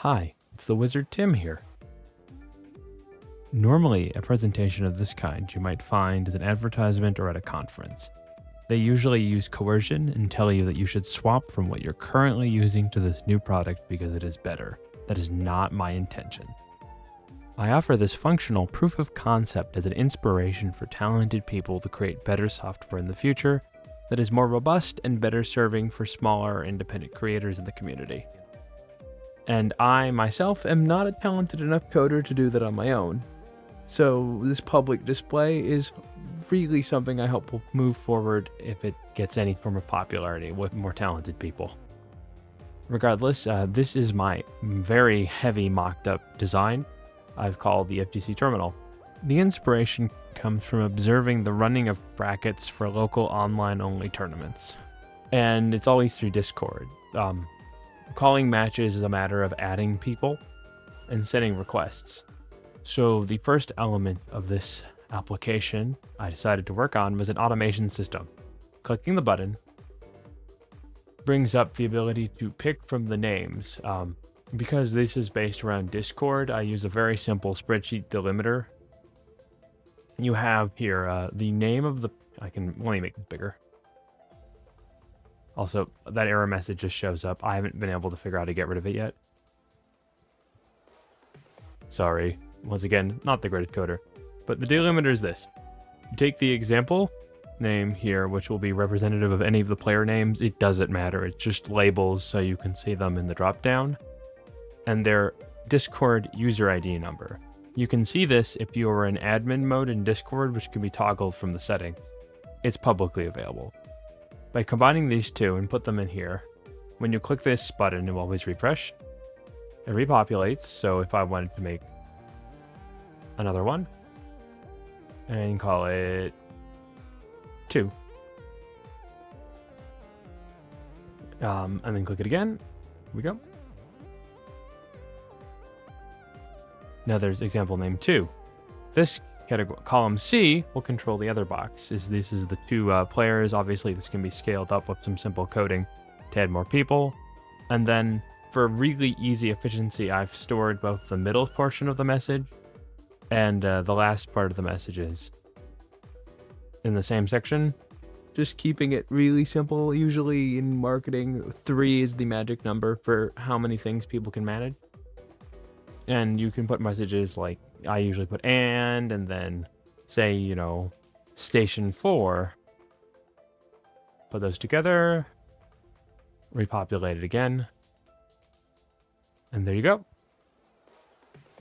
Hi, it's the Wizard Tim here. Normally, a presentation of this kind you might find as an advertisement or at a conference. They usually use coercion and tell you that you should swap from what you're currently using to this new product because it is better. That is not my intention. I offer this functional proof of concept as an inspiration for talented people to create better software in the future that is more robust and better serving for smaller independent creators in the community. And I myself am not a talented enough coder to do that on my own. So this public display is really something I hope will move forward if it gets any form of popularity with more talented people. Regardless, this is my very heavy mocked up design I've called the FGC Terminal. The inspiration comes from observing the running of brackets for local online-only tournaments. And it's always through Discord. Calling matches is a matter of adding people and sending requests. So the first element of this application I decided to work on was an automation system. Clicking the button brings up the ability to pick from the names. Because this is based around Discord, I use a very simple spreadsheet delimiter. You have here the name of the... let me make it bigger. Also, that error message just shows up. I haven't been able to figure out how to get rid of it yet. Sorry. Once again, not the greatest coder. But the delimiter is this. You take the example name here, which will be representative of any of the player names. It doesn't matter. It's just labels so you can see them in the dropdown. And their Discord user ID number. You can see this if you are in admin mode in Discord, which can be toggled from the setting. It's publicly available. By combining these two and put them in here, when you click this button, it will always refresh. It repopulates, so if I wanted to make another one, and call it 2. And then click it again. Here we go. Now there's example name 2. This category, column C, will control the other box. This is the 2 players. Obviously, this can be scaled up with some simple coding to add more people. And then for really easy efficiency, I've stored both the middle portion of the message and the last part of the messages in the same section. Just keeping it really simple. Usually in marketing, 3 is the magic number for how many things people can manage. And you can put messages like, I usually put and then say, station 4. Put those together, repopulate it again. And there you go.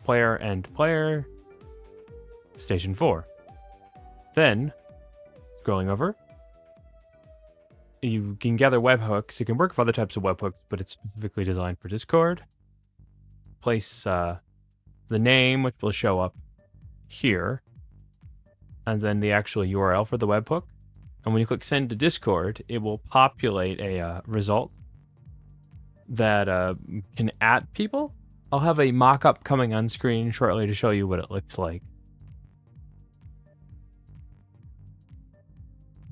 Player and player, station 4. Then, scrolling over, you can gather webhooks. It can work with other types of webhooks, but it's specifically designed for Discord. Place the name, which will show up here, and then the actual URL for the webhook. And when you click send to Discord, it will populate a result that can add people. I'll have a mock-up coming on screen shortly to show you what it looks like.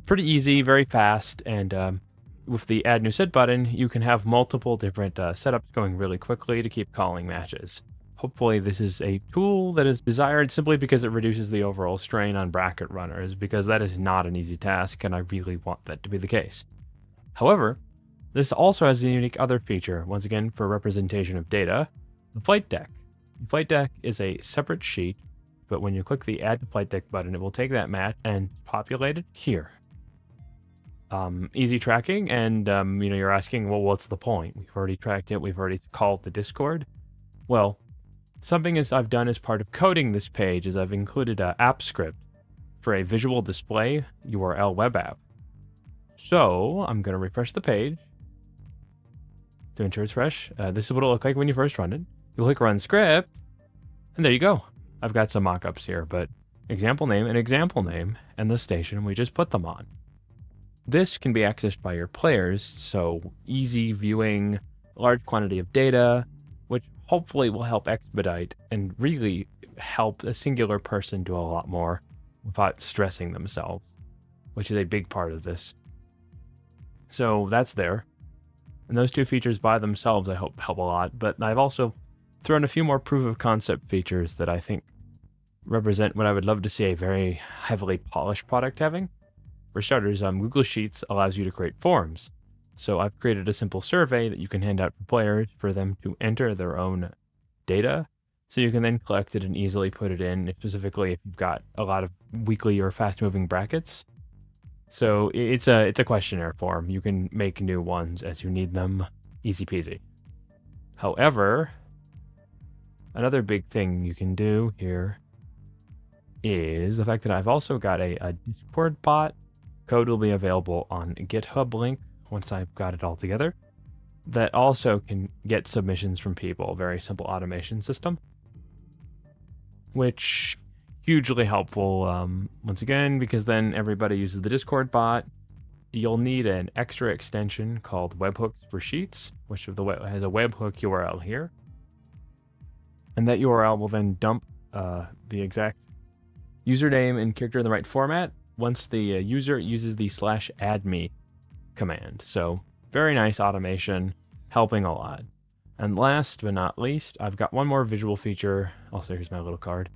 Pretty easy, very fast, and with the add new set button, you can have multiple different setups going really quickly to keep calling matches. Hopefully this is a tool that is desired simply because it reduces the overall strain on bracket runners, because that is not an easy task, and I really want that to be the case. However, this also has a unique other feature, once again for representation of data, the flight deck. The flight deck is a separate sheet, but when you click the add to flight deck button, it will take that match and populate it here. Easy tracking, and you're asking, well, what's the point? We've already tracked it, we've already called the Discord. Well, something I've done as part of coding this page is I've included an app script for a visual display URL web app. So I'm going to refresh the page to ensure it's fresh. This is what it'll look like when you first run it. You'll click run script, and there you go. I've got some mockups here, but example name and the station we just put them on. This can be accessed by your players, so easy viewing, large quantity of data, which hopefully will help expedite and really help a singular person do a lot more without stressing themselves, which is a big part of this. So that's there. And those 2 features by themselves, I hope, help a lot. But I've also throw in a few more proof of concept features that I think represent what I would love to see a very heavily polished product having. For starters, Google Sheets allows you to create forms. So I've created a simple survey that you can hand out to players for them to enter their own data. So you can then collect it and easily put it in, specifically if you've got a lot of weekly or fast-moving brackets. So it's a questionnaire form. You can make new ones as you need them. Easy peasy. However, another big thing you can do here is the fact that I've also got a Discord bot. Code will be available on GitHub link once I've got it all together. That also can get submissions from people. Very simple automation system, which hugely helpful once again, because then everybody uses the Discord bot. You'll need an extra extension called webhooks for Sheets, which has a webhook URL here. And that URL will then dump the exact username and character in the right format once the user uses the /addme command. So very nice automation, helping a lot. And last but not least, I've got one more visual feature. Also, here's my little card.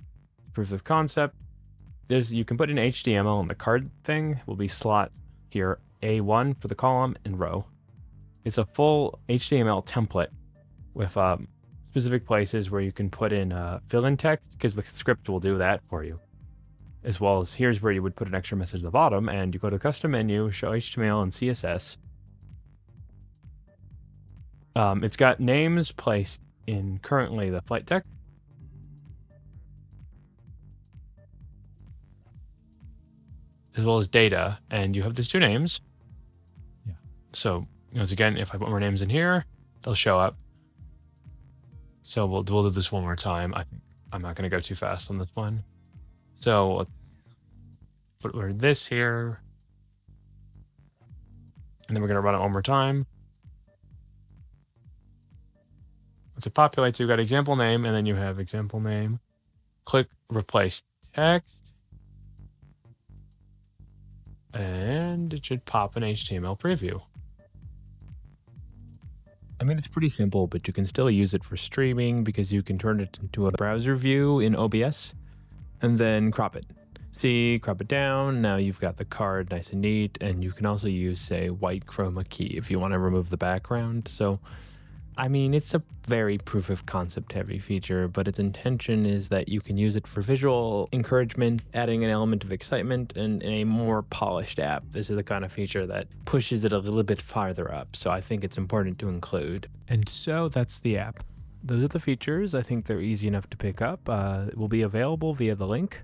Proof of concept. You can put in HTML and the card thing will be slot here A1 for the column and row. It's a full HTML template with specific places where you can put in fill-in text, because the script will do that for you. As well as here's where you would put an extra message at the bottom, and you go to custom menu, show HTML and CSS. It's got names placed in currently the flight deck. As well as data, and you have these two names. Yeah. So, once again, if I put more names in here, they'll show up. So we'll do this one more time. I think I'm not going to go too fast on this one. So put this here, and then we're going to run it one more time. Once it populates, you've got example name, and then you have example name. Click replace text. And it should pop an HTML preview. I mean, it's pretty simple, but you can still use it for streaming because you can turn it into a browser view in OBS and then crop it. See, crop it down. Now you've got the card nice and neat, and you can also use, say, white chroma key if you want to remove the background. So, I mean, it's a very proof of concept heavy feature, but its intention is that you can use it for visual encouragement, adding an element of excitement, and in a more polished app. This is the kind of feature that pushes it a little bit farther up, so I think it's important to include. And so that's the app. Those are the features. I think they're easy enough to pick up. It will be available via the link.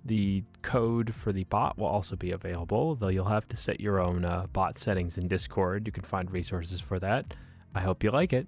The code for the bot will also be available, though you'll have to set your own bot settings in Discord. You can find resources for that. I hope you like it.